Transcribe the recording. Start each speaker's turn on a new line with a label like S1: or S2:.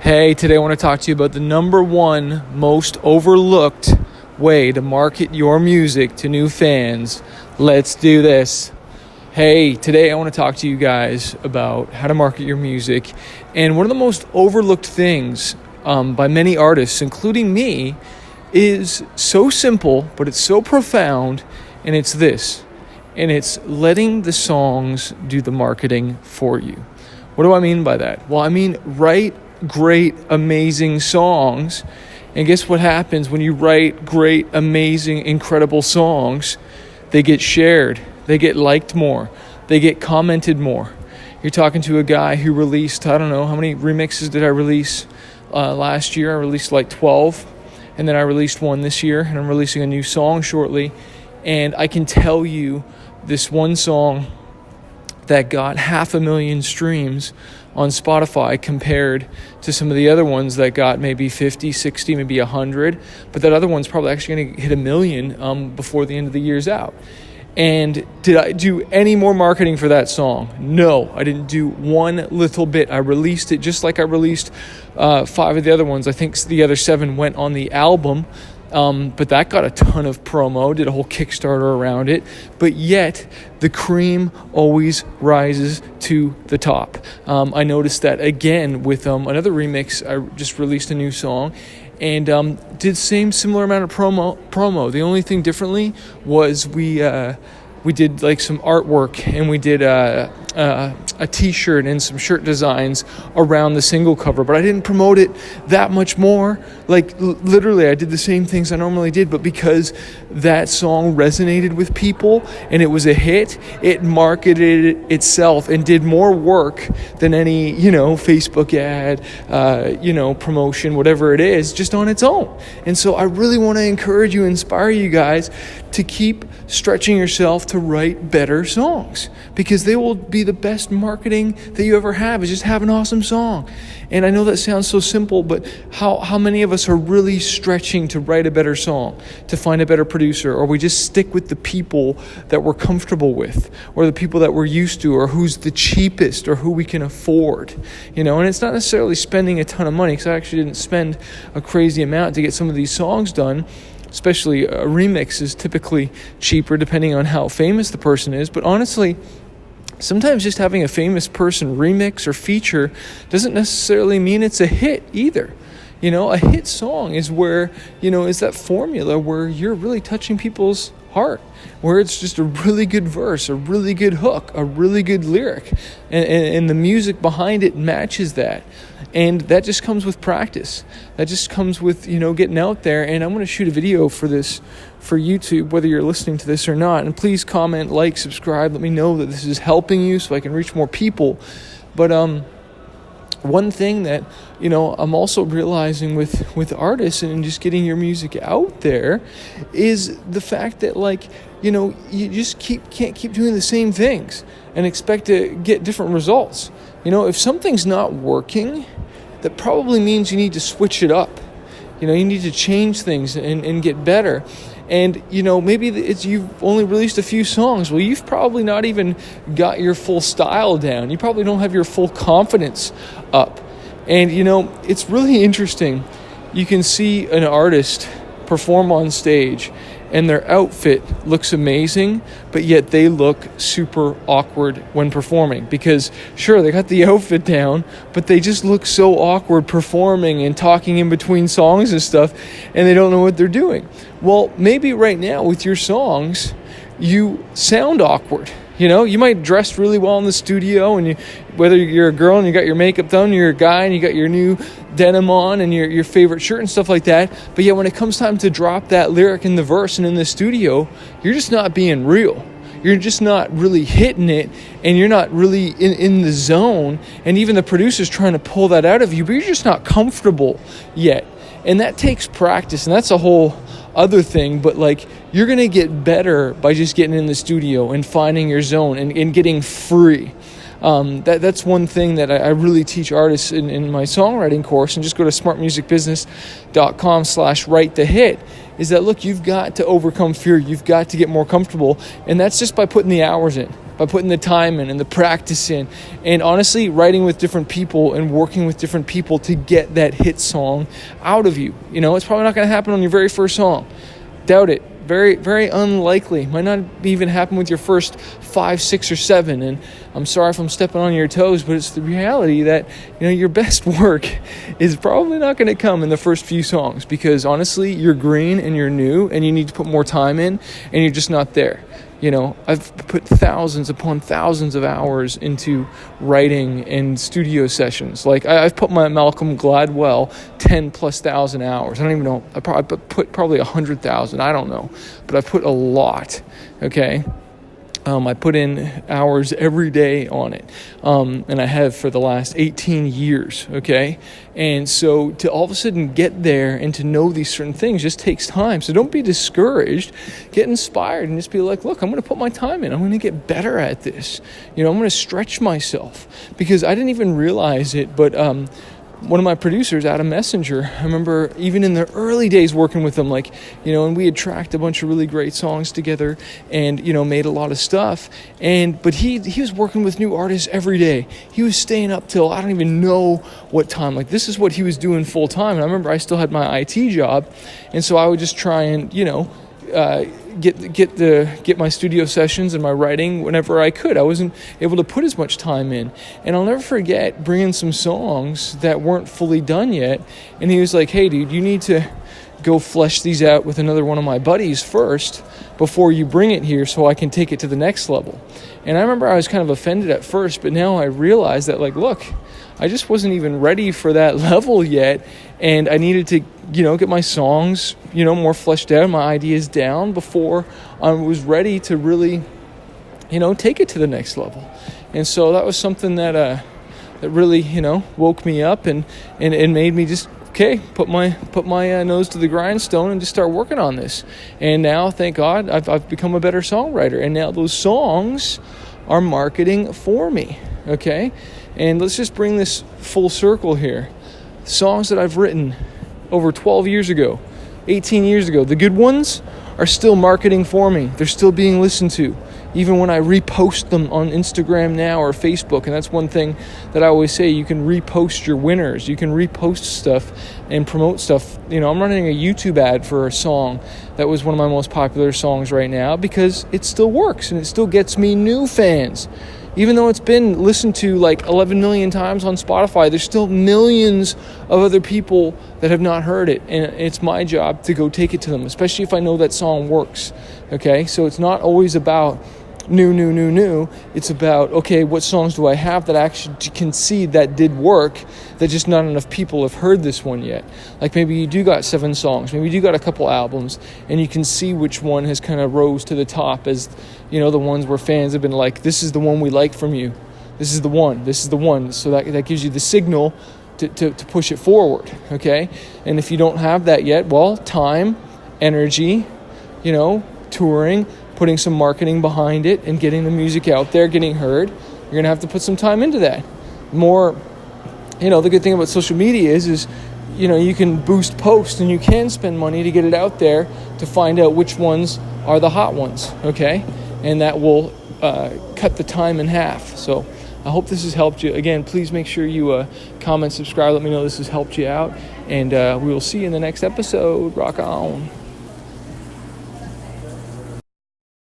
S1: Hey, today I want to talk to you about the number one most overlooked way to market your music to new fans. Let's do this. Hey, today I want to talk to you guys about how to market your music. And one of the most overlooked things by many artists, including me, is so simple, but it's so profound, and it's this. And it's letting the songs do the marketing for you. What do I mean by that? Well, I mean, write great, amazing songs. And guess what happens when you write great, amazing, incredible songs? They get shared. They get liked more. They get commented more. You're talking to a guy who released, I don't know, how many remixes did I release last year? I released like 12. And then I released one this year. And I'm releasing a new song shortly. And I can tell you this one song that got 500,000 streams on Spotify compared to some of the other ones that got maybe 50, 60, maybe 100. But that other one's probably actually going to hit 1 million before the end of the year's out. And did I do any more marketing for that song? No, I didn't do one little bit. I released it just like I released 5 of the other ones. I think the other 7 went on the album. But that got a ton of promo, did a whole Kickstarter around it. But yet, the cream always rises to the top. I noticed that again with another remix. I just released a new song and did similar amount of promo. The only thing differently was we did like some artwork, and we did a t-shirt and some shirt designs around the single cover, but I didn't promote it that much more. Like literally I did the same things I normally did, but because that song resonated with people and it was a hit, it marketed itself and did more work than any, Facebook ad, promotion, whatever it is, just on its own. And so I really want to encourage you, inspire you guys to keep stretching yourself to write better songs, because they will be the best marketing that you ever have, is just have an awesome song. And I know that sounds so simple, but how many of us are really stretching to write a better song, to find a better producer, or we just stick with the people that we're comfortable with, or the people that we're used to, or who's the cheapest, or who we can afford, and it's not necessarily spending a ton of money, because I actually didn't spend a crazy amount to get some of these songs done. Especially a remix is typically cheaper depending on how famous the person is. But honestly, sometimes just having a famous person remix or feature doesn't necessarily mean it's a hit either. A hit song is where, is that formula where you're really touching people's heart, where it's just a really good verse, a really good hook, a really good lyric, and the music behind it matches that. And that just comes with practice. That just comes with, getting out there. And I'm going to shoot a video for this for YouTube, whether you're listening to this or not. And please comment, like, subscribe. Let me know that this is helping you so I can reach more people. But one thing that, I'm also realizing with artists and just getting your music out there is the fact that, you just can't keep doing the same things and expect to get different results. If something's not working, that probably means you need to switch it up. You need to change things and get better. And, maybe you've only released a few songs. Well, you've probably not even got your full style down. You probably don't have your full confidence up. And, it's really interesting. You can see an artist perform on stage and their outfit looks amazing, but yet they look super awkward when performing. Because, sure, they got the outfit down, but they just look so awkward performing and talking in between songs and stuff, and they don't know what they're doing. Well, maybe right now with your songs, you sound awkward. You might dress really well in the studio, and whether you're a girl and you got your makeup done, you're a guy and you got your new denim on and your favorite shirt and stuff like that. But yet when it comes time to drop that lyric in the verse and in the studio, you're just not being real. You're just not really hitting it, and you're not really in the zone. And even the producer's trying to pull that out of you, but you're just not comfortable yet. And that takes practice, and that's a whole other thing. But you're going to get better by just getting in the studio and finding your zone and getting free. That's one thing that I really teach artists in my songwriting course, and just go to smartmusicbusiness.com/write-the-hit, is that, look, you've got to overcome fear. You've got to get more comfortable. And that's just by putting the hours in, by putting the time in and the practice in, and honestly writing with different people and working with different people to get that hit song out of you. It's probably not going to happen on your very first song. Doubt it. Very, very unlikely. Might not even happen with your first 5, 6, or 7. And I'm sorry if I'm stepping on your toes, but it's the reality that, your best work is probably not going to come in the first few songs, because honestly, you're green and you're new and you need to put more time in, and you're just not there. I've put thousands upon thousands of hours into writing and studio sessions. Like I've put my Malcolm Gladwell 10,000+ hours. I don't even know. I put probably 100,000. I don't know, but I've put a lot. Okay. I put in hours every day on it, and I have for the last 18 years, okay? And so to all of a sudden get there and to know these certain things just takes time. So don't be discouraged. Get inspired and just be like, look, I'm going to put my time in. I'm going to get better at this. I'm going to stretch myself, because I didn't even realize it, but one of my producers, Adam Messenger, I remember even in the early days working with him, and we had tracked a bunch of really great songs together and, made a lot of stuff. But he was working with new artists every day. He was staying up till I don't even know what time. This is what he was doing full time. And I remember I still had my IT job. And so I would just try and, get my studio sessions and my writing whenever I could. I wasn't able to put as much time in. And I'll never forget bringing some songs that weren't fully done yet. And he was like, hey, dude, you need to go flesh these out with another one of my buddies first before you bring it here so I can take it to the next level. And I remember I was kind of offended at first, but now I realize that, look, I just wasn't even ready for that level yet. And I needed to, get my songs, more fleshed out, my ideas down before I was ready to really, take it to the next level. And so that was something that really, woke me up and made me just, put my nose to the grindstone and just start working on this. And now, thank God, I've become a better songwriter. And now those songs are marketing for me, okay? And let's just bring this full circle here. Songs that I've written over 12 years ago, 18 years ago, the good ones are still marketing for me. They're still being listened to, even when I repost them on Instagram now or Facebook. And that's one thing that I always say, you can repost your winners. You can repost stuff and promote stuff. I'm running a YouTube ad for a song that was one of my most popular songs right now, because it still works and it still gets me new fans. Even though it's been listened to 11 million times on Spotify, there's still millions of other people that have not heard it. And it's my job to go take it to them, especially if I know that song works. Okay? So it's not always about new. It's about, what songs do I have that I actually can see that did work, that just not enough people have heard this one yet. Maybe you do got 7 songs, maybe you do got a couple albums, and you can see which one has kind of rose to the top as, the ones where fans have been like, this is the one we like from you. This is the one. So that gives you the signal to push it forward, okay? And if you don't have that yet, well, time, energy, touring, putting some marketing behind it and getting the music out there, getting heard, you're going to have to put some time into that. More, the good thing about social media is you can boost posts and you can spend money to get it out there to find out which ones are the hot ones, okay? And that will cut the time in half. So I hope this has helped you. Again, please make sure you comment, subscribe, let me know this has helped you out. And we will see you in the next episode. Rock on.